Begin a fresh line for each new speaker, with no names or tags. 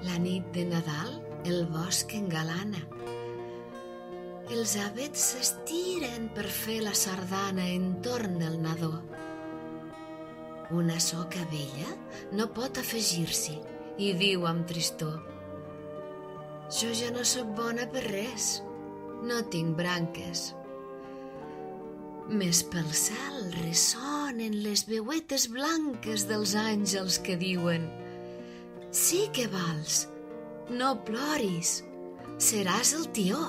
La nit de Nadal el bosc engalana. Els avets s'estiren per fer la sardana entorn del nadó. Una soca vella no pot afegir-s'hi i diu amb tristor: jo ja no sóc bona per res, no tinc branques. Més pel cel ressonen les veuetes blanques dels àngels que diuen: sí que vals, no ploris, seràs el tió.